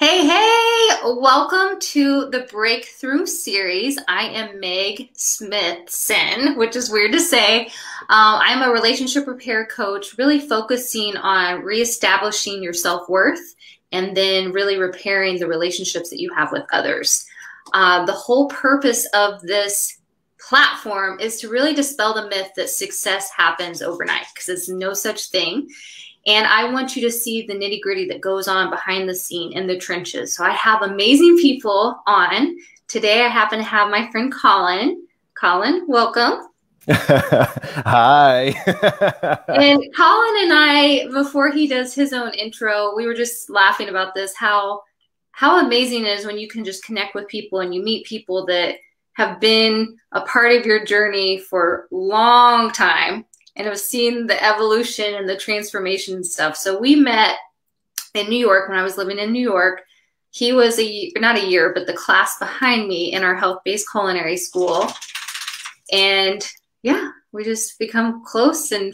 Hey, hey, welcome to the Breakthrough series. I am Meg Smithson, which is weird to say. I'm a relationship repair coach, really focusing on reestablishing your self-worth and then really repairing the relationships that you have with others. The whole purpose of this platform is to really dispel the myth that success happens overnight, because it's no such thing. And I want you to see the nitty gritty that goes on behind the scene in the trenches. So I have amazing people on. Today I happen to have my friend Colin. Colin, welcome. Hi. And Colin and I, before he does his own intro, we were just laughing about this, how amazing it is when you can just connect with people and you meet people that have been a part of your journey for a long time and have seen the evolution and the transformation and stuff. So we met in New York when I was living in New York. He was not a year, but the class behind me in our health-based culinary school. And yeah, we just become close and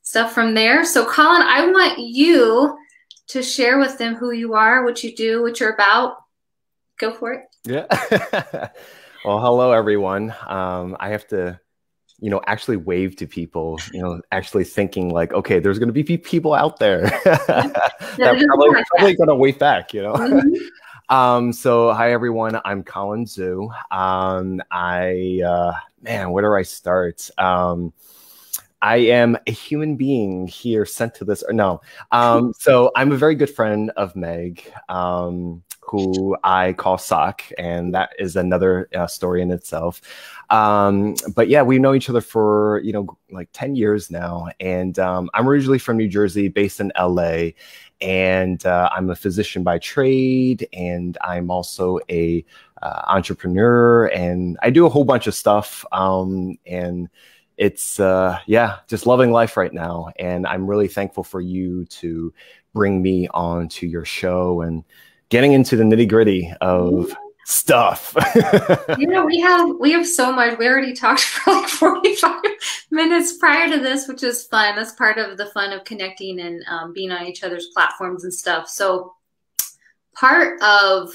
stuff from there. So Colin, I want you to share with them who you are, what you do, what you're about. Go for it. Yeah. Well, hello, everyone. I have to actually wave to people, actually thinking like, okay, there's going to be people out there that probably going to wave back, Mm-hmm. So hi, everyone. I'm Colin Zhu. Man, where do I start? I am a human being here sent to this, or no. So I'm a very good friend of Meg, who I call Sock, and that is another story in itself. But yeah, we know each other for, like 10 years now. And I'm originally from New Jersey, based in LA. And I'm a physician by trade. And I'm also a entrepreneur. And I do a whole bunch of stuff. And it's, just loving life right now. And I'm really thankful for you to bring me on to your show and getting into the nitty gritty of stuff. We have so much. We already talked for like 45 minutes prior to this, which is fun. That's part of the fun of connecting and being on each other's platforms and stuff. So part of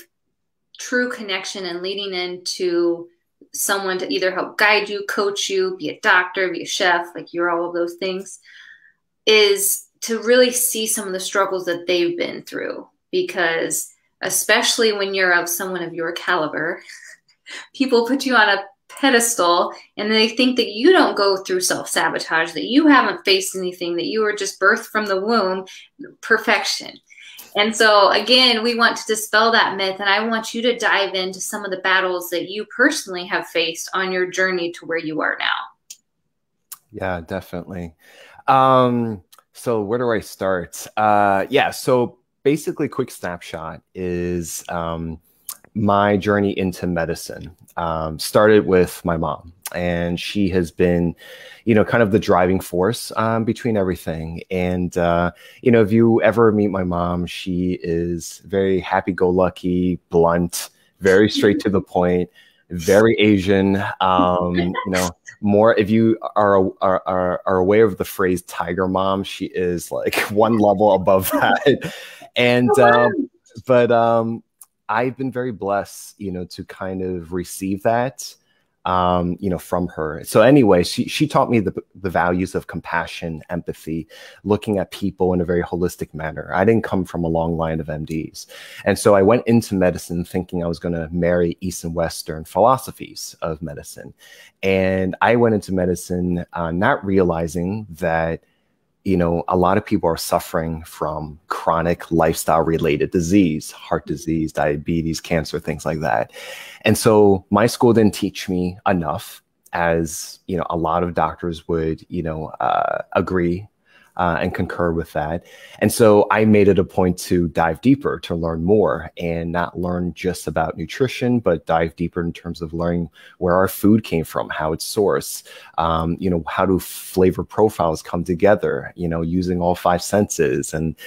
true connection and leading into someone to either help guide you, coach you, be a doctor, be a chef, like you're all of those things, is to really see some of the struggles that they've been through. Because especially when you're of someone of your caliber, people put you on a pedestal and they think that you don't go through self-sabotage, that you haven't faced anything, that you were just birthed from the womb, perfection. And so again, we want to dispel that myth, and I want you to dive into some of the battles that you personally have faced on your journey to where you are now. Yeah, definitely. So where do I start? So basically, quick snapshot is my journey into medicine. Started with my mom, and she has been, kind of the driving force between everything. And, if you ever meet my mom, she is very happy-go-lucky, blunt, very straight to the point, very Asian. More if you are aware of the phrase "tiger mom," she is like one level above that. And I've been very blessed, to kind of receive that, from her. So anyway, she taught me the values of compassion, empathy, looking at people in a very holistic manner. I didn't come from a long line of MDs. And so I went into medicine thinking I was going to marry East and Western philosophies of medicine. And I went into medicine not realizing that a lot of people are suffering from chronic lifestyle-related disease, heart disease, diabetes, cancer, things like that. And so my school didn't teach me enough, as, a lot of doctors would, agree and concur with that. And so I made it a point to dive deeper, to learn more, and not learn just about nutrition, but dive deeper in terms of learning where our food came from, how it's sourced, how do flavor profiles come together, using all five senses, and,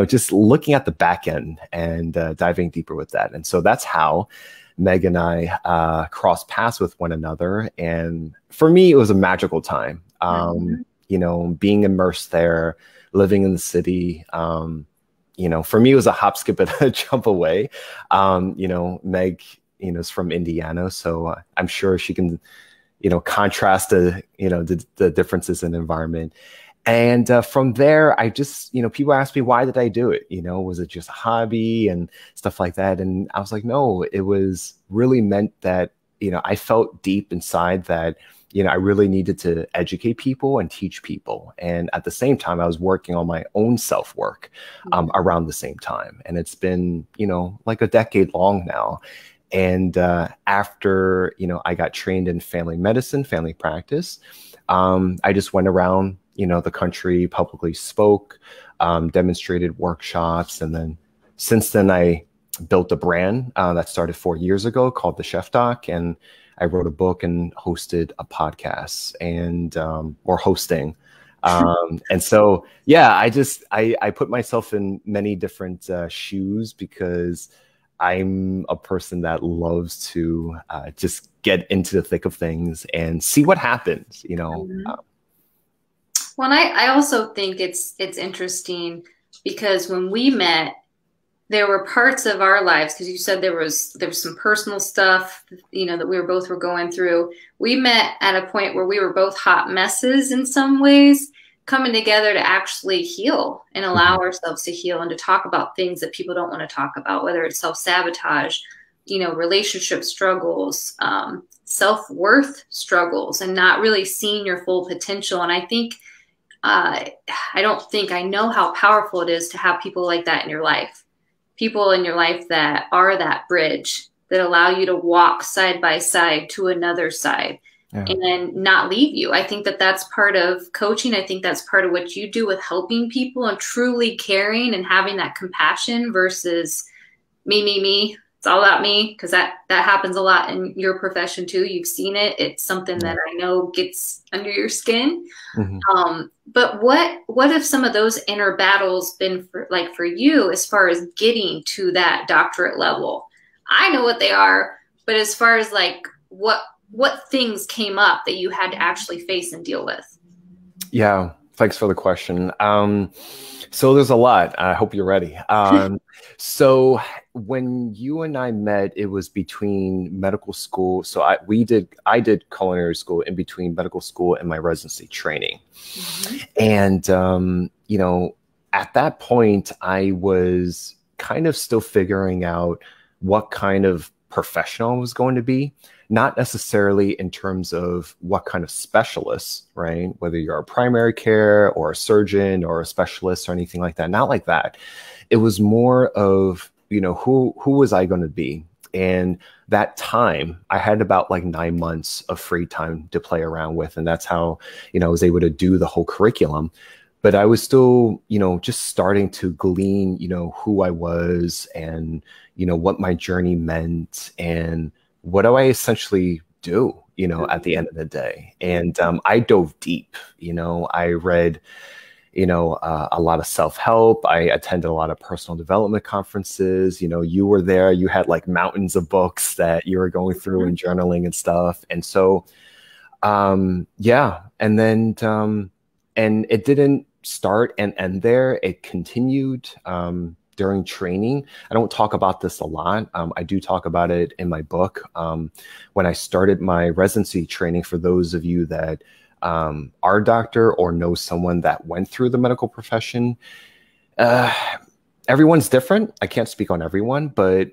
just looking at the back end and diving deeper with that. And so that's how Meg and I crossed paths with one another. And for me, it was a magical time. Being immersed there, living in the city, you know, for me, it was a hop, skip, and a jump away. You know, Meg, you know, is from Indiana, so I'm sure she can, you know, contrast the differences in environment. And from there, I just, you know, people ask me, why did I do it? You know, was it just a hobby and stuff like that? And I was like, no, it was really meant that, you know, I felt deep inside that, you know, I really needed to educate people and teach people. And at the same time, I was working on my own self-work around the same time. And it's been, you know, like a decade long now. And after, you know, I got trained in family medicine, family practice, I just went around, you know, the country, publicly spoke, demonstrated workshops. And then since then, I built a brand that started 4 years ago called The Chef Doc. And I wrote a book and hosted a podcast and or hosting. And so, yeah, I put myself in many different shoes because I'm a person that loves to just get into the thick of things and see what happens, you know. Well, I also think it's interesting because when we met, there were parts of our lives, because you said there was some personal stuff, you know, that we were going through. We met at a point where we were both hot messes in some ways, coming together to actually heal and allow ourselves to heal and to talk about things that people don't want to talk about, whether it's self-sabotage, you know, relationship struggles, self-worth struggles, and not really seeing your full potential. And I think, I know how powerful it is to have people like that in your life. People in your life that are that bridge that allow you to walk side by side to another side and not leave you. I think that that's part of coaching. I think that's part of what you do with helping people and truly caring and having that compassion versus me. It's all about me, because that happens a lot in your profession too. You've seen it. It's something that I know gets under your skin. But what have some of those inner battles been for you as far as getting to that doctorate level? I know what they are, but as far as like what things came up that you had to actually face and deal with? Yeah, thanks for the question. So there's a lot. I hope you're ready. So when you and I met, it was between medical school. So I did culinary school in between medical school and my residency training. And, you know, at that point, I was kind of still figuring out what kind of professional I was going to be, not necessarily in terms of what kind of specialist, right? Whether you're a primary care or a surgeon or a specialist or anything like that, not like that. It was more of, you know, who was I going to be? And that time I had about like 9 months of free time to play around with. And that's how, you know, I was able to do the whole curriculum. But I was still, you know, just starting to glean, you know, who I was and, you know, what my journey meant and what do I essentially do, you know, at the end of the day. And I dove deep, you know, I read, you know, a lot of self-help. I attended a lot of personal development conferences. You know, you were there, you had like mountains of books that you were going through and journaling and stuff. And so, yeah. And then, and it didn't start and end there. It continued, during training. I don't talk about this a lot. I do talk about it in my book. When I started my residency training, for those of you that are a doctor or know someone that went through the medical profession, everyone's different. I can't speak on everyone, but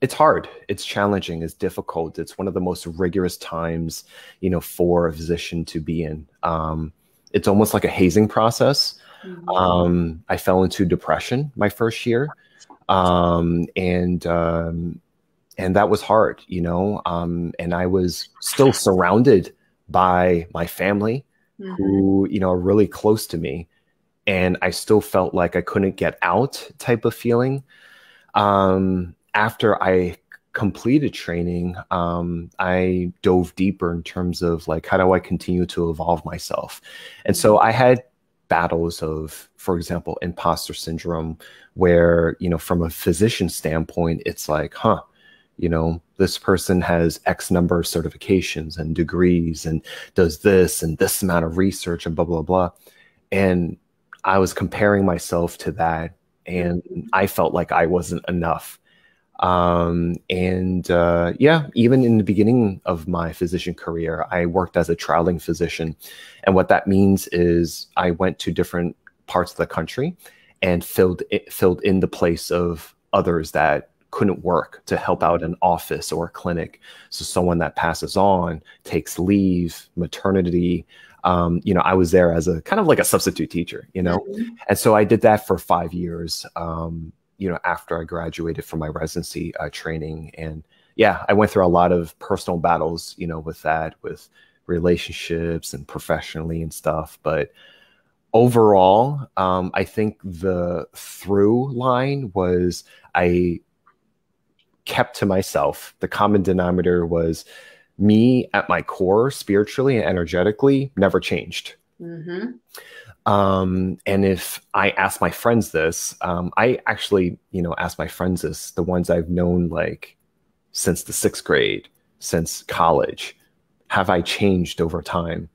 it's hard. It's challenging. It's difficult. It's one of the most rigorous times, you know, for a physician to be in. It's almost like a hazing process. I fell into depression my first year. And that was hard, you know, and I was still surrounded by my family who, you know, are really close to me. And I still felt like I couldn't get out type of feeling. After I completed training, I dove deeper in terms of like, how do I continue to evolve myself? And so I had battles of, for example, imposter syndrome, where, you know, from a physician standpoint, it's like, you know, this person has X number of certifications and degrees and does this and this amount of research and blah, blah, blah. And I was comparing myself to that, and I felt like I wasn't enough. Yeah, even in the beginning of my physician career, I worked as a traveling physician. And what that means is I went to different parts of the country and filled in the place of others that couldn't work to help out an office or a clinic. So someone that passes on, takes leave, maternity, I was there as a kind of like a substitute teacher, And so I did that for 5 years, after I graduated from my residency training. And yeah, I went through a lot of personal battles, with that, with relationships and professionally and stuff. But overall, I think the through line was I kept to myself. The common denominator was me at my core, spiritually and energetically, never changed. And if I ask my friends this, I actually, ask my friends this, the ones I've known like since the 6th grade, since college, have I changed over time?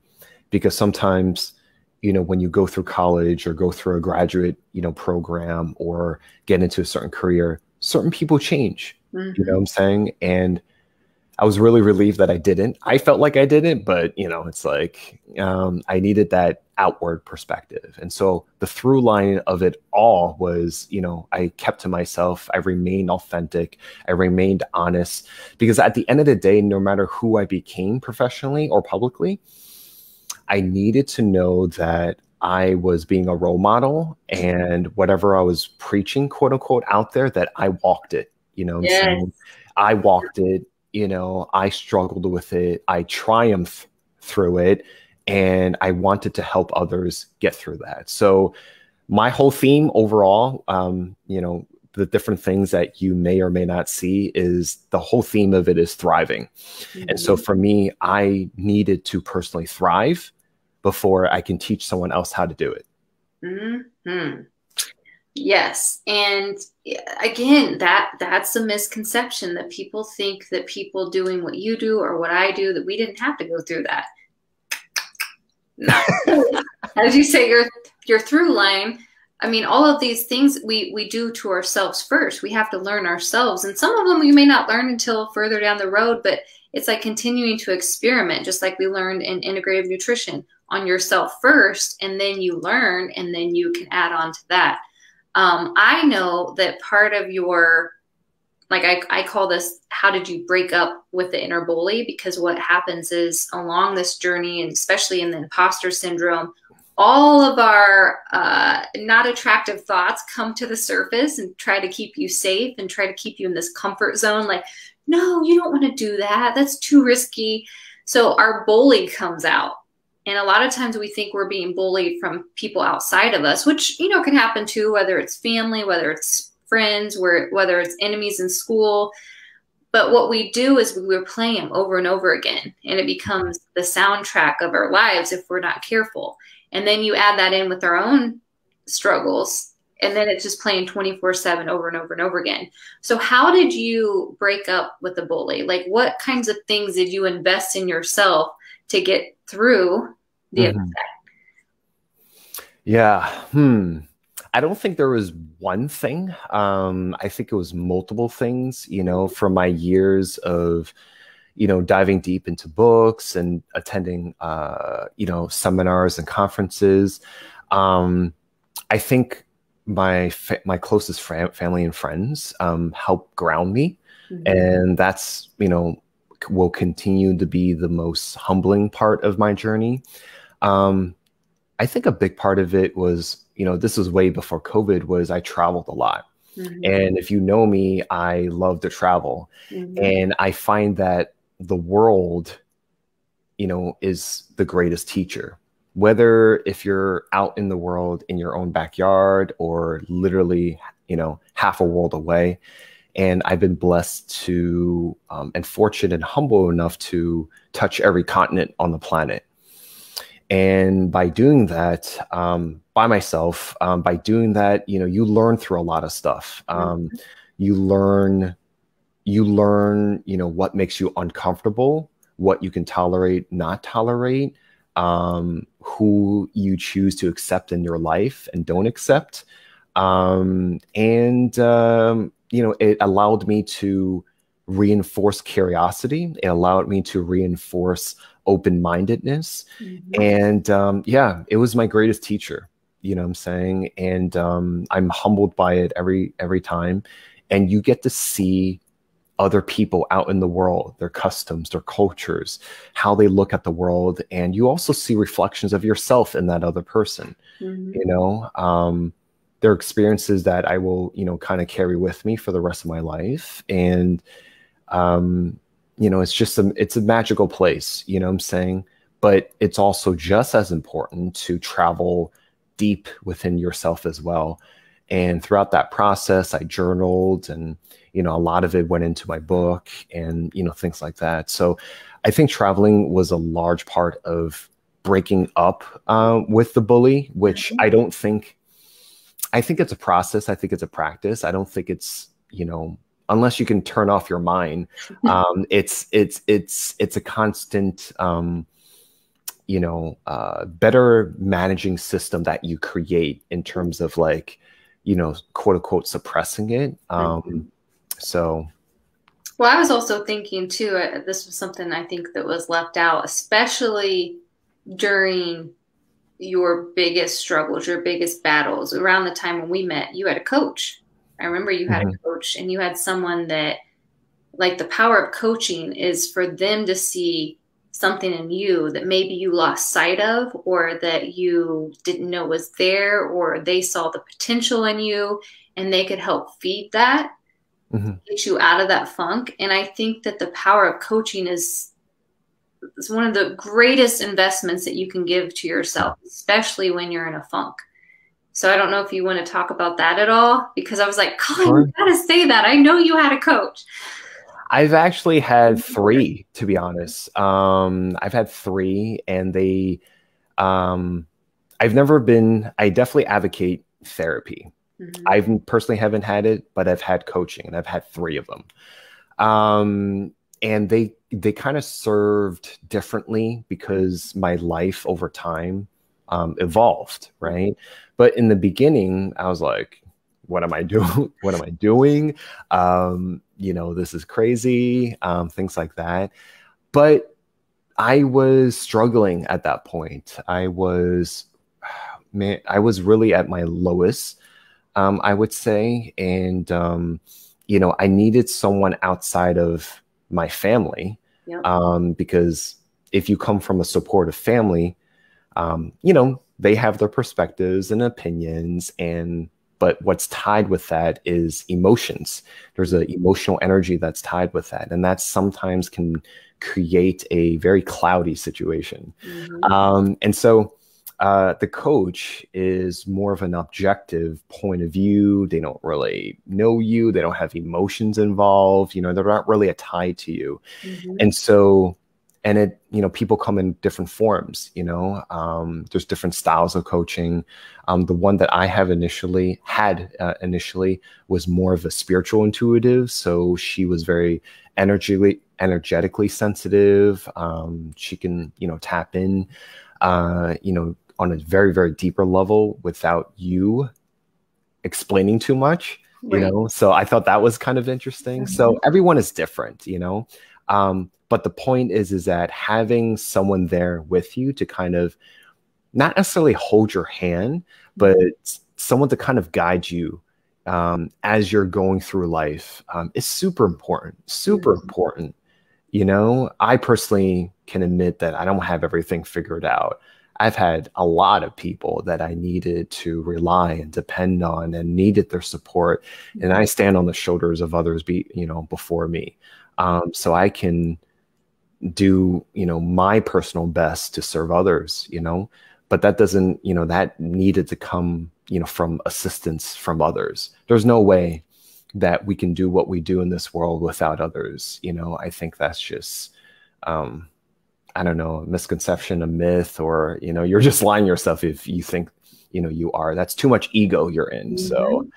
Because sometimes, when you go through college or go through a graduate, program or get into a certain career, certain people change, you know what I'm saying? And I was really relieved that I didn't. I felt like I didn't, but it's like I needed that outward perspective. And so the through line of it all was, I kept to myself. I remained authentic. I remained honest, because at the end of the day, no matter who I became professionally or publicly, I needed to know that I was being a role model, and whatever I was preaching, quote unquote, out there, that I walked it, what I'm saying? I walked it. I struggled with it. I triumphed through it, and I wanted to help others get through that. So my whole theme overall, the different things that you may or may not see, is the whole theme of it is thriving. And so for me, I needed to personally thrive before I can teach someone else how to do it. Yes. And again, that's a misconception, that people think that people doing what you do or what I do, that we didn't have to go through that. No. As you say, your through line, I mean, all of these things we do to ourselves first. We have to learn ourselves. And some of them we may not learn until further down the road, but it's like continuing to experiment, just like we learned in integrative nutrition, on yourself first, and then you learn, and then you can add on to that. I know that part of your, like I call this, how did you break up with the inner bully? Because what happens is, along this journey, and especially in the imposter syndrome, all of our not attractive thoughts come to the surface and try to keep you safe and try to keep you in this comfort zone. Like, no, you don't want to do that. That's too risky. So our bully comes out. And a lot of times we think we're being bullied from people outside of us, which, can happen too, whether it's family, whether it's friends, whether it's enemies in school. But what we do is we're playing them over and over again, and it becomes the soundtrack of our lives if we're not careful. And then you add that in with our own struggles, and then it's just playing 24/7 over and over and over again. So how did you break up with the bully? Like, what kinds of things did you invest in yourself to get through the effect? Yeah. I don't think there was one thing. I think it was multiple things, from my years of, diving deep into books and attending, seminars and conferences. I think my closest family and friends help ground me. And that's, will continue to be the most humbling part of my journey. I think a big part of it was, this was way before COVID, was I traveled a lot. And if you know me, I love to travel. And I find that the world, is the greatest teacher. Whether if you're out in the world in your own backyard or literally, half a world away. And I've been blessed to, and fortunate and humble enough to touch every continent on the planet. And by doing that, by myself, by doing that, you learn through a lot of stuff. You learn, what makes you uncomfortable, what you can tolerate, not tolerate, who you choose to accept in your life and don't accept. It allowed me to reinforce curiosity. It allowed me to reinforce open-mindedness. Mm-hmm. And yeah, it was my greatest teacher, you know what I'm saying? And I'm humbled by it every time. And you get to see other people out in the world, their customs, their cultures, how they look at the world. And you also see reflections of yourself in that other person, Mm-hmm. you know? They're experiences that I will, kind of carry with me for the rest of my life. And, it's a magical place, you know what I'm saying? But it's also just as important to travel deep within yourself as well. And throughout that process, I journaled, and, a lot of it went into my book and, things like that. So I think traveling was a large part of breaking up with the bully, which I think it's a process. I think it's a practice. I don't think it's, unless you can turn off your mind, it's a constant, better managing system that you create in terms of like, quote unquote, suppressing it. So. Well, I was also thinking too, this was something I think that was left out, especially during your biggest struggles, your biggest battles. Around the time when we met, you had a coach. I remember you had a coach, and you had someone that, like, the power of coaching is for them to see something in you that maybe you lost sight of, or that you didn't know was there, or they saw the potential in you and they could help feed that, get you out of that funk. And I think that the power of coaching is one of the greatest investments that you can give to yourself, especially when you're in a funk. So I don't know if you want to talk about that at all, because I was like, Colin, Sure. you gotta say that. I know you had a coach. I've actually had 3, to be honest. I've had 3, and I definitely advocate therapy. I personally haven't had it, but I've had coaching, and I've had 3 of them. And they kind of served differently because my life over time evolved, right? But in the beginning, I was like, what am I doing? What am I doing? This is crazy, things like that. But I was struggling at that point. I was really at my lowest, I would say. And, I needed someone outside of my family, because if you come from a supportive family, they have their perspectives and opinions, but what's tied with that is emotions. There's an emotional energy that's tied with that, and that sometimes can create a very cloudy situation. And so the coach is more of an objective point of view. They don't really know you. They don't have emotions involved. They're not really a tie to you. And so, people come in different forms, there's different styles of coaching. The one that I have initially was more of a spiritual intuitive. So she was very energetically sensitive. She can, tap in, on a very, very deeper level without you explaining too much, So I thought that was kind of interesting. So everyone is different, but the point is that having someone there with you to kind of not necessarily hold your hand, but someone to kind of guide you as you're going through life is super important, super important. I personally can admit that I don't have everything figured out. I've had a lot of people that I needed to rely and depend on and needed their support. And I stand on the shoulders of others before me. So I can do, my personal best to serve others, but that doesn't, that needed to come, from assistance from others. There's no way that we can do what we do in this world without others. I think that's just, I don't know, a misconception, a myth, or, you're just lying yourself if you think, you are. That's too much ego you're in. So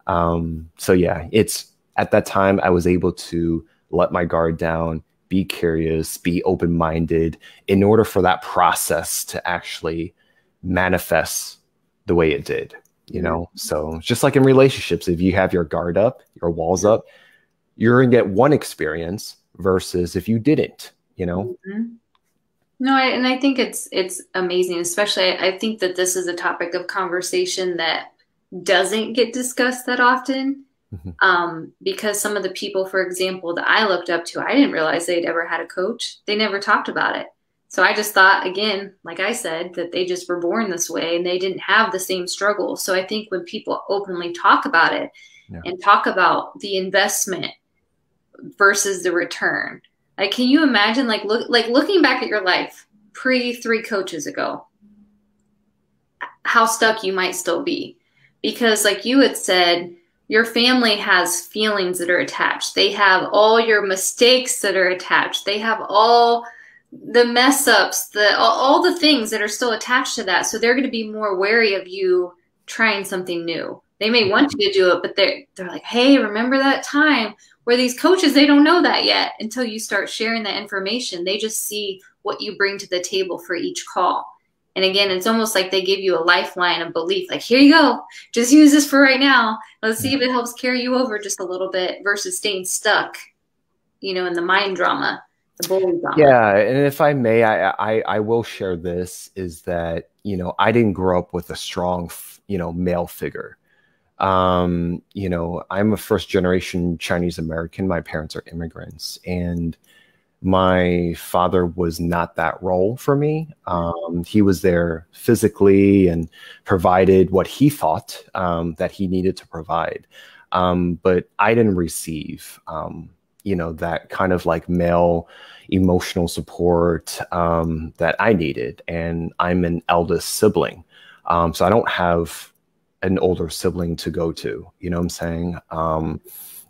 yeah, it's at that time I was able to let my guard down, be curious, be open-minded in order for that process to actually manifest the way it did. you know? So just like in relationships, if you have your guard up, your walls up, you're going to get one experience versus if you didn't, you know? No, and I think it's amazing, especially I think that this is a topic of conversation that doesn't get discussed that often. Because some of the people, for example, that I looked up to, I didn't realize they'd ever had a coach. They never talked about it. So I just thought, again, like I said, that they just were born this way and they didn't have the same struggles. So I think when people openly talk about it and talk about the investment versus the return, like, can you imagine, looking back at your life pre 3 coaches ago, how stuck you might still be? Because like you had said, your family has feelings that are attached. They have all your mistakes that are attached. They have all the mess ups, all the things that are still attached to that. So they're going to be more wary of you trying something new. They may want you to do it, but they're like, hey, remember that time? Where these coaches, they don't know that yet until you start sharing that information. They just see what you bring to the table for each call. And again, it's almost like they give you a lifeline of belief. Like, here you go. Just use this for right now. Let's see if it helps carry you over just a little bit versus staying stuck, you know, in the mind drama, the bully drama. Yeah. And if I may, I will share this is that, you know, I didn't grow up with a strong, you know, male figure. You know, I'm a first generation Chinese American. My parents are immigrants, and my father was not that role for me. He was there physically and provided what he thought that he needed to provide. But I didn't receive, you know, that kind of like male emotional support that I needed. And I'm an eldest sibling. So I don't have an older sibling to go to, you know what I'm saying?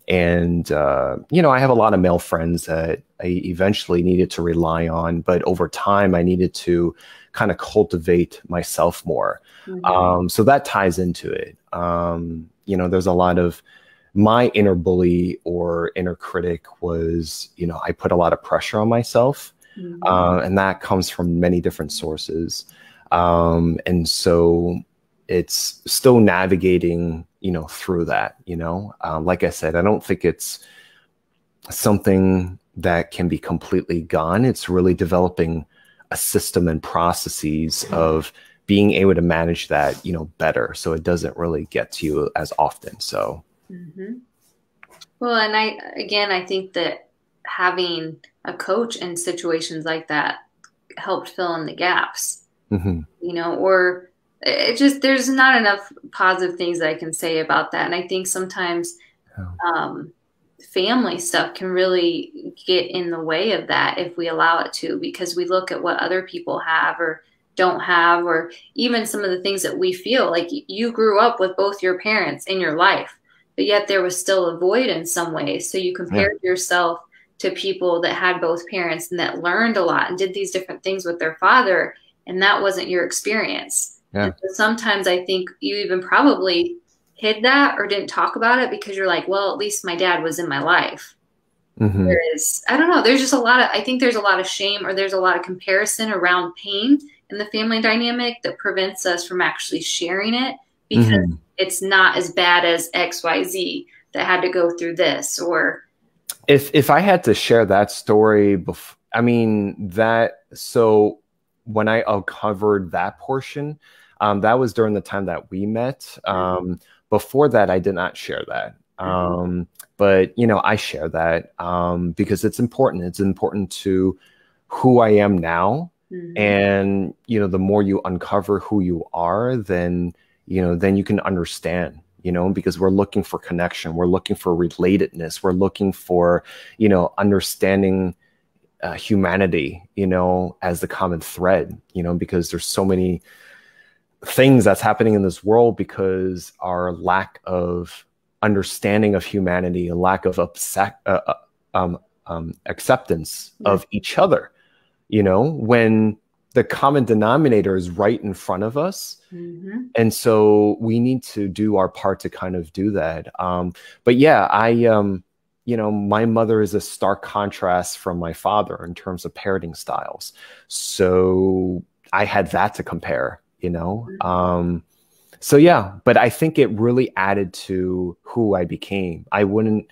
You know, I have a lot of male friends that I eventually needed to rely on, but over time I needed to kind of cultivate myself more. So that ties into it. You know, there's a lot of my inner bully or inner critic was, you know, I put a lot of pressure on myself, and that comes from many different sources. And so it's still navigating, you know, through that, you know, like I said, I don't think it's something that can be completely gone. It's really developing a system and processes of being able to manage that, you know, better. So it doesn't really get to you as often. So. Well, and I think that having a coach in situations like that helped fill in the gaps, you know, or it just, there's not enough positive things that I can say about that. And I think sometimes family stuff can really get in the way of that if we allow it to, because we look at what other people have or don't have, or even some of the things that we feel like you grew up with both your parents in your life, but yet there was still a void in some ways. So you compared yourself to people that had both parents and that learned a lot and did these different things with their father, and that wasn't your experience. And so sometimes I think you even probably hid that or didn't talk about it because you're like, well, at least my dad was in my life. Whereas, I don't know, there's just I think there's a lot of shame or there's a lot of comparison around pain in the family dynamic that prevents us from actually sharing it because it's not as bad as XYZ that had to go through this. Or if I had to share that story, I mean, so when I uncovered that portion, that was during the time that we met. Before that, I did not share that. But, you know, I share that because it's important. It's important to who I am now. And, you know, the more you uncover who you are, then, you know, then you can understand, you know, because we're looking for connection. We're looking for relatedness. We're looking for, you know, understanding humanity, you know, as the common thread, you know, because there's so many things that's happening in this world because our lack of understanding of humanity, a lack of acceptance of each other, you know, when the common denominator is right in front of us. And so we need to do our part to kind of do that. But yeah, you know, my mother is a stark contrast from my father in terms of parenting styles. So I had that to compare, you know. So yeah, but I think it really added to who I became. I wouldn't,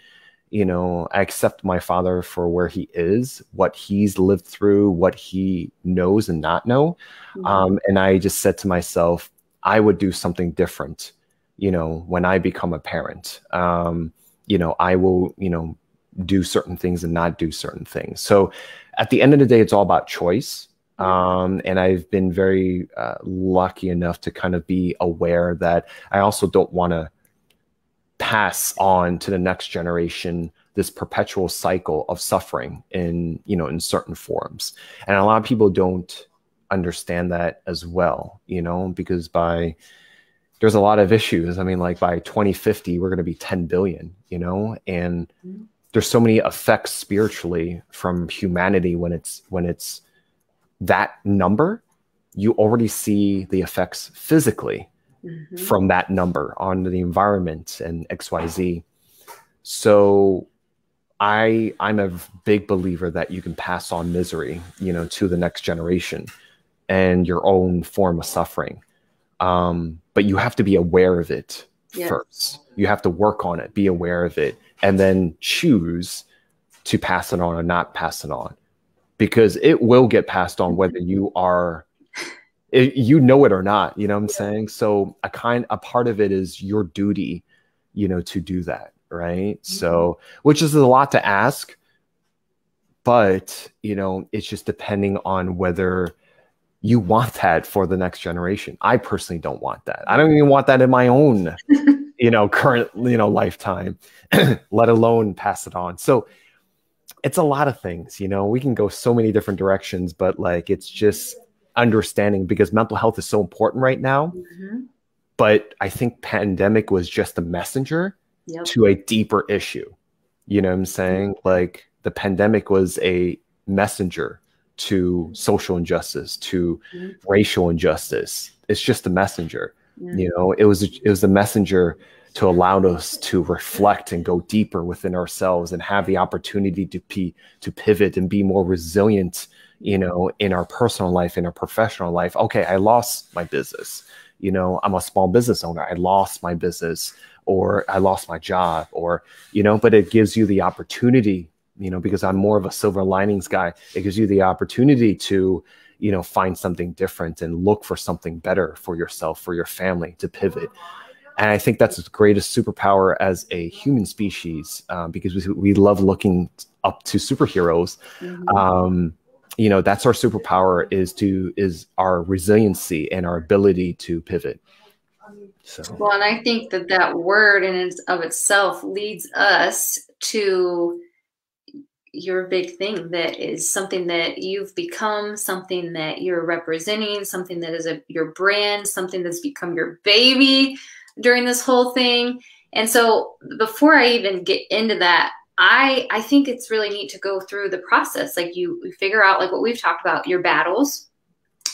I accept my father for where he is, what he's lived through, what he knows and not know. And I just said to myself, I would do something different, when I become a parent. I will, do certain things and not do certain things. So at the end of the day, it's all about choice. And I've been very lucky enough to kind of be aware that I also don't want to pass on to the next generation this perpetual cycle of suffering in certain forms. And a lot of people don't understand that as well, because there's a lot of issues. I mean, like by 2050, we're going to be 10 billion, and there's so many effects spiritually from humanity when it's that number. You already see the effects physically from that number on the environment and XYZ. So I'm a big believer that you can pass on misery, to the next generation and your own form of suffering. But you have to be aware of it first. You have to work on it, be aware of it, and then choose to pass it on or not pass it on, because it will get passed on whether you are, it or not, what I'm saying? So a part of it is your duty, to do that. Right. So, which is a lot to ask, but, it's just depending on whether you want that for the next generation. I personally don't want that. I don't even want that in my own, current, lifetime, let alone pass it on. So it's a lot of things, we can go so many different directions, but like, it's just understanding, because mental health is so important right now. But I think pandemic was just a messenger to a deeper issue. You know what I'm saying? Like the pandemic was a messenger to social injustice, to racial injustice. It's just a messenger. It was a messenger to allow us to reflect and go deeper within ourselves and have the opportunity to pivot and be more resilient, in our personal life, in our professional life. Okay, I lost my business. I'm a small business owner. I lost my business, or I lost my job, or, but it gives you the opportunity, because I'm more of a silver linings guy. It gives you the opportunity to, find something different and look for something better for yourself, for your family, to pivot. And I think that's the greatest superpower as a human species, because we love looking up to superheroes. That's our superpower, is our resiliency and our ability to pivot. So. Well, and I think that word in of itself leads us to your big thing, that is something that you've become, something that you're representing, something that is your brand, something that's become your baby during this whole thing. And so before I even get into that, I think it's really neat to go through the process. Like you figure out, like what we've talked about, your battles.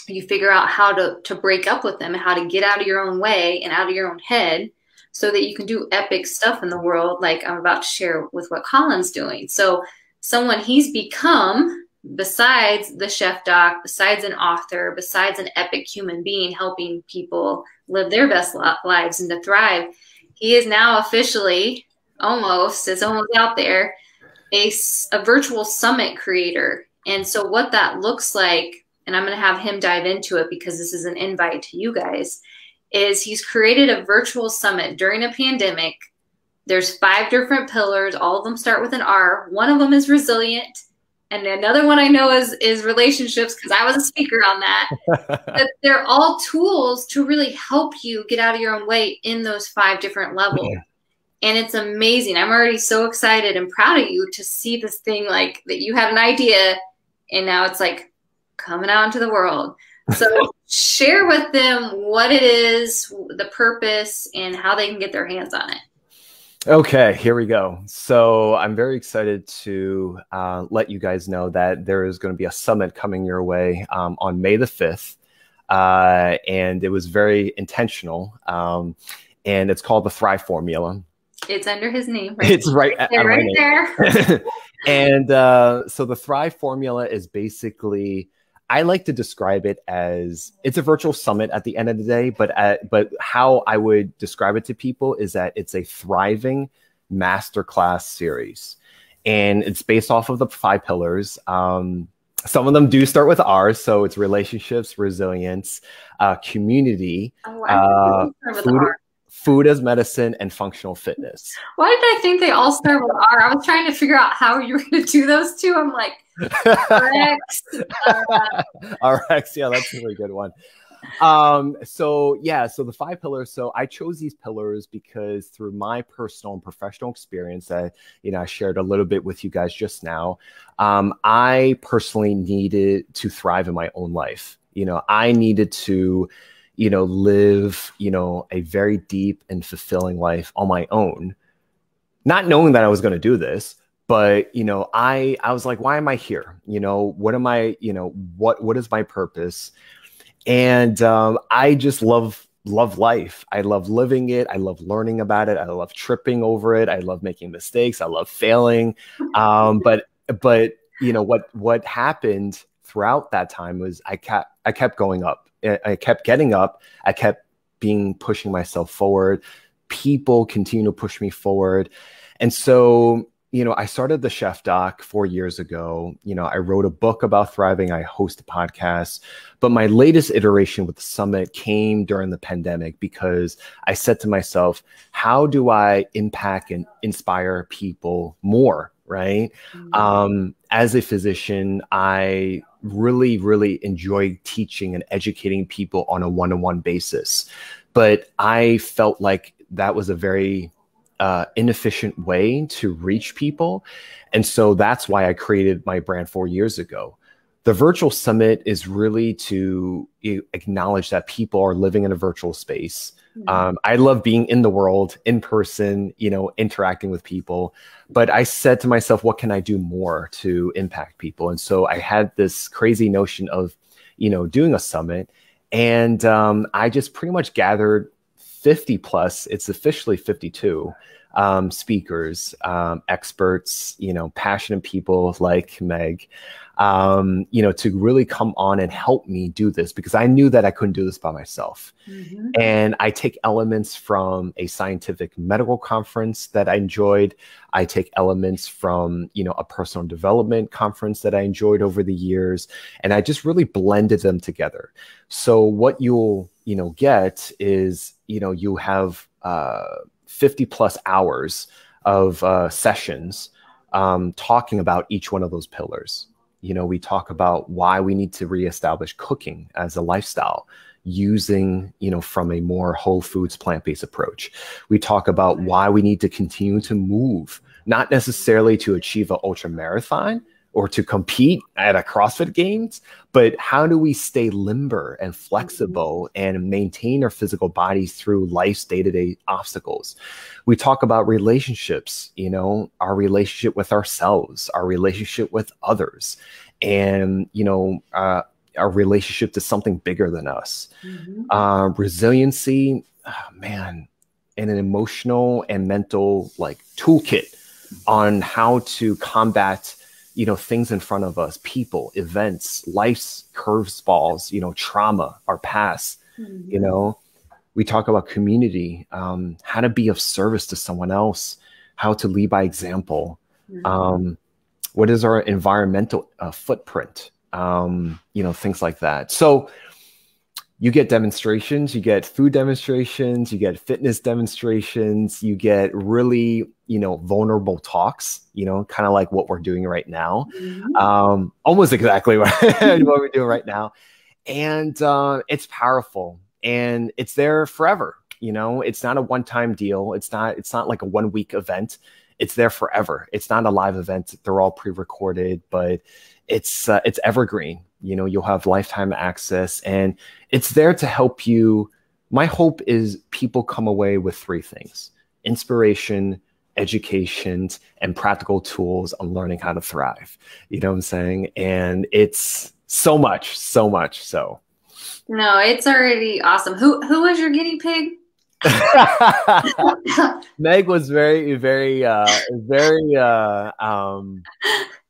You figure out how to break up with them and how to get out of your own way and out of your own head so that you can do epic stuff in the world, like I'm about to share with what Colin's doing. So someone he's become, besides the chef doc, besides an author, besides an epic human being helping people live their best lives and to thrive, he is now officially, it's almost out there, a virtual summit creator. And so what that looks like, and I'm going to have him dive into it because this is an invite to you guys, is he's created a virtual summit during a pandemic. There's 5 different pillars. All of them start with an R. One of them is resilient. And another one I know is relationships, because I was a speaker on that. But they're all tools to really help you get out of your own way in those 5 different levels. And it's amazing. I'm already so excited and proud of you to see this thing, like that you had an idea and now it's like coming out into the world. So share with them what it is, the purpose, and how they can get their hands on it. Okay, here we go. So I'm very excited to let you guys know that there is going to be a summit coming your way on May the 5th. And it was very intentional. And it's called the THR5 Formula. It's under his name. Right? It's right there. And so the THR5 Formula is basically I like to describe it as it's a virtual summit at the end of the day, but how I would describe it to people is that it's a thriving masterclass series, and it's based off of the 5 pillars. Some of them do start with R, so it's relationships, resilience, community, Oh, I think they all start with food, R. food as medicine, and functional fitness. Why did I think they all start with R? I was trying to figure out how you were going to do those two. I'm like, Rex. RX, yeah, that's a really good one. So yeah, so the 5 pillars. So I chose these pillars because through my personal and professional experience that, I shared a little bit with you guys just now, I personally needed to thrive in my own life. I needed to, live, a very deep and fulfilling life on my own, not knowing that I was going to do this. But, I was like, why am I here? What am I, what is my purpose? And I just love life. I love living it. I love learning about it. I love tripping over it. I love making mistakes. I love failing. But what happened throughout that time was I kept going up. I kept getting up. I kept pushing myself forward. People continue to push me forward. And so, I started the Chef Doc 4 years ago. I wrote a book about thriving. I host a podcast. But my latest iteration with the summit came during the pandemic because I said to myself, how do I impact and inspire people more, right? Mm-hmm. As a physician, I really, really enjoy teaching and educating people on a one-on-one basis. But I felt like that was a very inefficient way to reach people. And so that's why I created my brand 4 years ago. The virtual summit is really to acknowledge that people are living in a virtual space. I love being in the world, in person, interacting with people. But I said to myself, what can I do more to impact people? And so I had this crazy notion of, doing a summit. And I just pretty much gathered 50 plus, it's officially 52 speakers, experts, passionate people like Meg, to really come on and help me do this because I knew that I couldn't do this by myself. Mm-hmm. And I take elements from a scientific medical conference that I enjoyed. I take elements from, a personal development conference that I enjoyed over the years. And I just really blended them together. So what you'll, get is, you have 50 plus hours of sessions talking about each one of those pillars. We talk about why we need to reestablish cooking as a lifestyle using, from a more whole foods, plant-based approach. We talk about why we need to continue to move, not necessarily to achieve an ultra marathon or to compete at a CrossFit Games, but how do we stay limber and flexible and maintain our physical bodies through life's day-to-day obstacles? We talk about relationships, our relationship with ourselves, our relationship with others, and, our relationship to something bigger than us. Mm-hmm. Resiliency, man, and an emotional and mental toolkit on how to combat things in front of us, people, events, life's curveballs, trauma, our past. Mm-hmm. We talk about community, how to be of service to someone else, how to lead by example. Mm-hmm. What is our environmental footprint? Things like that. So you get demonstrations, you get food demonstrations, you get fitness demonstrations, you get really, vulnerable talks, kind of like what we're doing right now. Mm-hmm. Almost exactly what we're doing right now. And it's powerful and it's there forever. It's not a one-time deal. It's not like a 1 week event. It's there forever. It's not a live event. They're all pre-recorded, but it's evergreen. You'll have lifetime access and it's there to help you. My hope is people come away with 3 things: inspiration, education, and practical tools on learning how to thrive. You know what I'm saying? And it's so much. So No, it's already awesome. Who was your guinea pig? Meg was he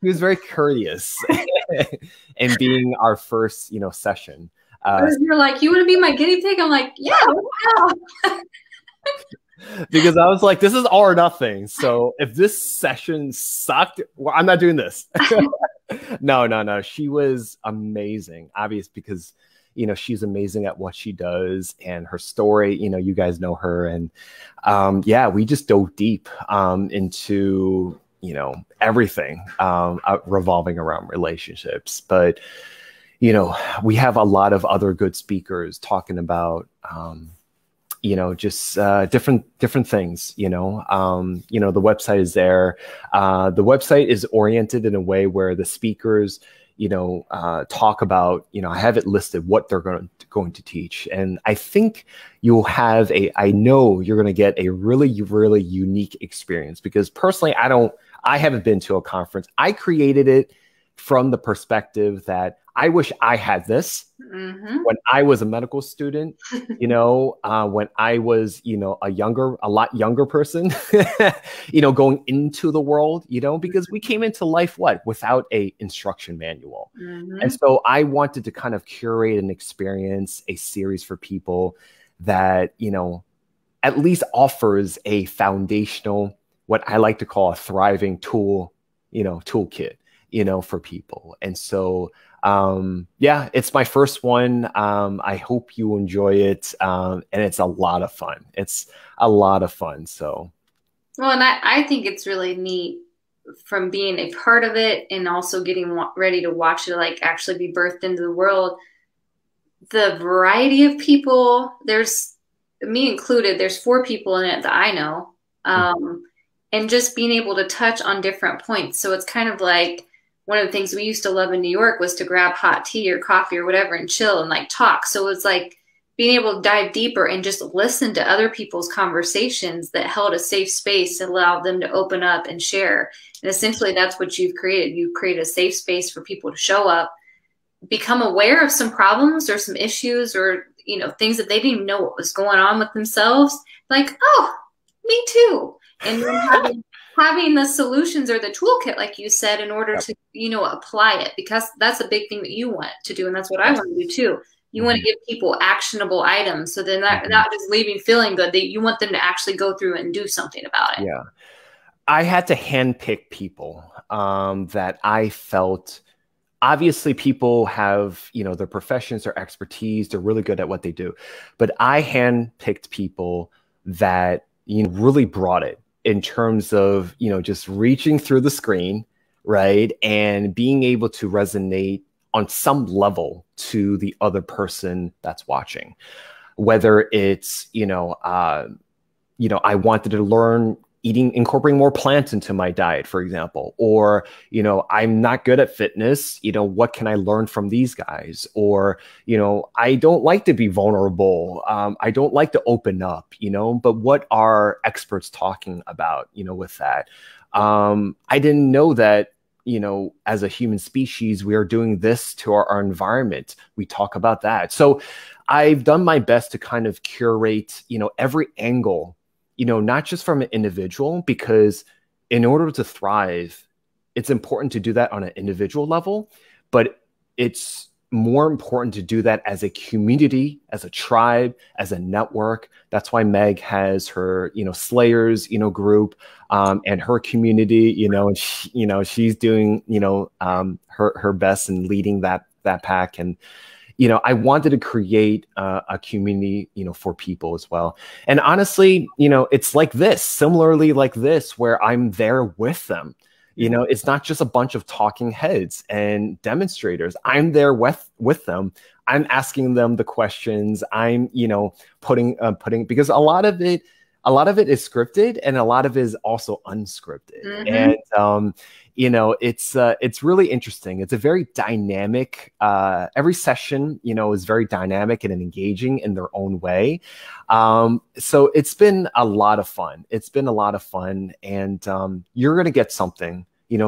was very courteous in being our first, session. You're like, you want to be my guinea pig? I'm like, yeah. Because I was like, this is all or nothing. So if this session sucked, well, I'm not doing this. No. She was amazing, obvious, because she's amazing at what she does and her story. You guys know her, and we just dove deep into everything revolving around relationships. But we have a lot of other good speakers talking about just different things. The website is there. The website is oriented in a way where the speakers talk about, I have it listed what they're going to teach. And I think I know you're going to get a really, really unique experience, because personally, I haven't been to a conference. I created it from the perspective that I wish I had this when I was a medical student, when I was, a lot younger person, going into the world, because we came into life, without a instruction manual. And so I wanted to kind of curate an experience, a series for people that, at least offers a foundational, what I like to call a thriving toolkit, for people. And so, it's my first one. I hope you enjoy it. And it's a lot of fun. So. Well, and I think it's really neat from being a part of it and also getting ready to watch it, like actually be birthed into the world. The variety of people, there's me included, there's 4 people in it that I know. And just being able to touch on different points. So it's kind of like, one of the things we used to love in New York was to grab hot tea or coffee or whatever and chill and like talk. So it's like being able to dive deeper and just listen to other people's conversations that held a safe space and allowed them to open up and share. And essentially that's what you've created. You've created a safe space for people to show up, become aware of some problems or some issues or, things that they didn't even know what was going on with themselves. Like, oh, me too. And then having the solutions or the toolkit, like you said, in order to, apply it, because that's a big thing that you want to do. And that's what I want to do too. You want to give people actionable items. So then not just leaving feeling good, you want them to actually go through and do something about it. Yeah. I had to handpick people that I felt, obviously people have, their professions, their expertise, they're really good at what they do. But I handpicked people that, really brought it in terms of, just reaching through the screen, right? And being able to resonate on some level to the other person that's watching. Whether it's, I wanted to learn incorporating more plants into my diet, for example, or, I'm not good at fitness, what can I learn from these guys? Or, I don't like to be vulnerable. I don't like to open up, but what are experts talking about, with that? I didn't know that, as a human species, we are doing this to our environment. We talk about that. So I've done my best to kind of curate, every angle, not just from an individual, because in order to thrive, it's important to do that on an individual level, but it's more important to do that as a community, as a tribe, as a network. That's why Meg has her, Slayers, group, and her community, and she's doing, her best in leading that pack. And, I wanted to create a community, for people as well. And honestly, it's like this, similarly like this, where I'm there with them. It's not just a bunch of talking heads and demonstrators. I'm there with them. I'm asking them the questions. I'm, putting, because a lot of it is scripted and a lot of it is also unscripted. And, it's really interesting. It's a very dynamic, every session, is very dynamic and engaging in their own way. So it's been a lot of fun. And, you're going to get something,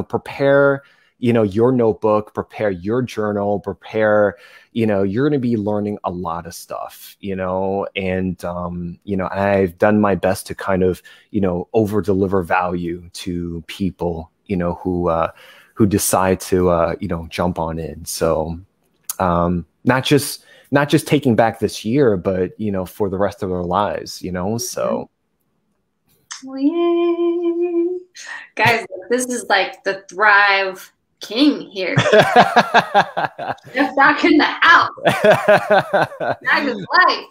prepare, your notebook, prepare your journal, prepare, you're going to be learning a lot of stuff, and, I've done my best to kind of, over deliver value to people, who decide to, jump on in. So, not just taking back this year, but, for the rest of their lives, so. Well, yay. Guys, this is like the Thrive King here. Just back in the house. That is life.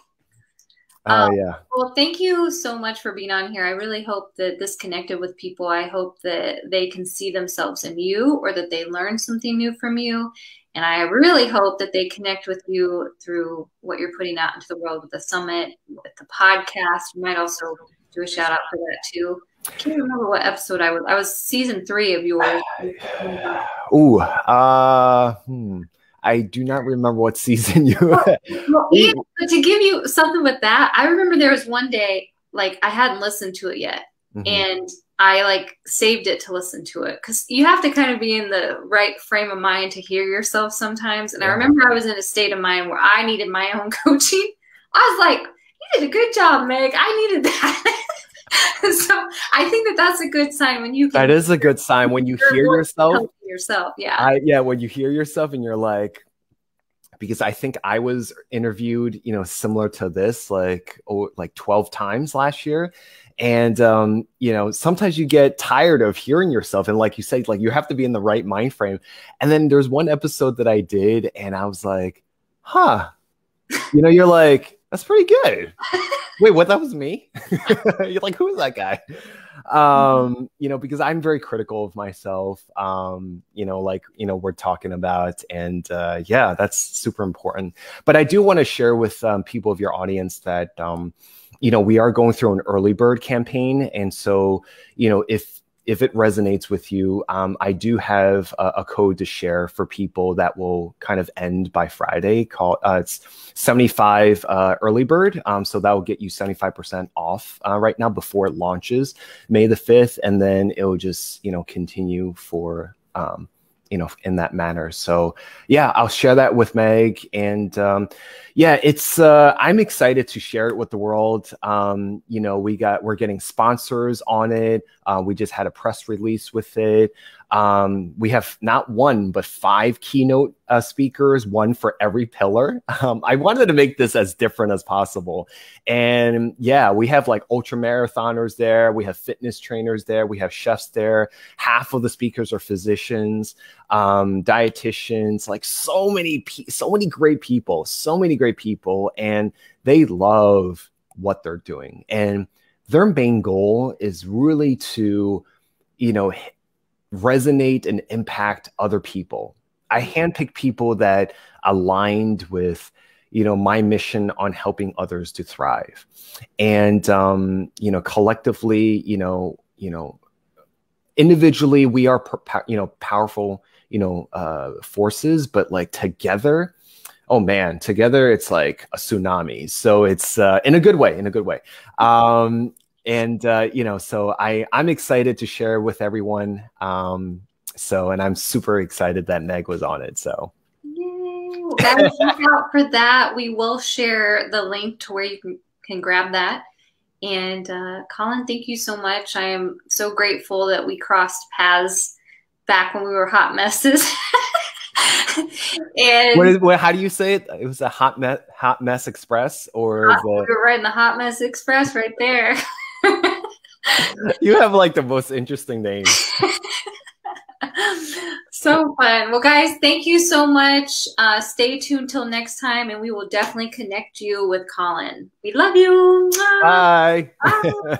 Yeah. Well, thank you so much for being on here. I really hope that this connected with people. I hope that they can see themselves in you, or that they learn something new from you. And I really hope that they connect with you through what you're putting out into the world with the summit, with the podcast. You might also do a shout out for that too. I can't remember what episode I was. I was season 3 of yours. I do not remember what season you. But to give you something with that, I remember there was one day, like, I hadn't listened to it yet, and I like saved it to listen to it, because you have to kind of be in the right frame of mind to hear yourself sometimes. And I remember I was in a state of mind where I needed my own coaching. I was like, "You did a good job, Meg. I needed that." So I think that that's a good sign when you can. That is a good sign when you hear yourself. Yeah. When you hear yourself and you're like, because I think I was interviewed, similar to this, like 12 times last year. And, sometimes you get tired of hearing yourself. And like you said, like, you have to be in the right mind frame. And then there's one episode that I did, and I was like, you're like, that's pretty good. Wait, what? That was me? You're like, who is that guy? Because I'm very critical of myself, we're talking about, and that's super important. But I do want to share with people of your audience that, we are going through an early bird campaign. And so, if it resonates with you, I do have a code to share for people that will kind of end by Friday. It's 75 early bird. So that will get you 75% off right now before it launches May the 5th. And then it will just, continue for, in that manner. So yeah, I'll share that with Meg. And it's, I'm excited to share it with the world. We're getting sponsors on it. We just had a press release with it. We have not 1, but 5 keynote speakers, 1 for every pillar. I wanted to make this as different as possible. And yeah, we have like ultra marathoners there. We have fitness trainers there. We have chefs there. Half of the speakers are physicians, dietitians, like so many great people, and they love what they're doing. And their main goal is really to, resonate and impact other people. I handpick people that aligned with, my mission on helping others to thrive. And, collectively, individually, we are, powerful, forces, but like together, oh man, together it's like a tsunami. So it's in a good way. So I'm excited to share with everyone. And I'm super excited that Meg was on it. So yay. Well, guys, look out for that. We will share the link to where you can grab that. And Colin, thank you so much. I am so grateful that we crossed paths back when we were hot messes. And how do you say it? It was a hot mess express, or we were riding the hot mess express right there. You have like the most interesting names. So fun. Well, guys, thank you so much. Stay tuned till next time, and we will definitely connect you with Colin. We love you. Bye. Bye.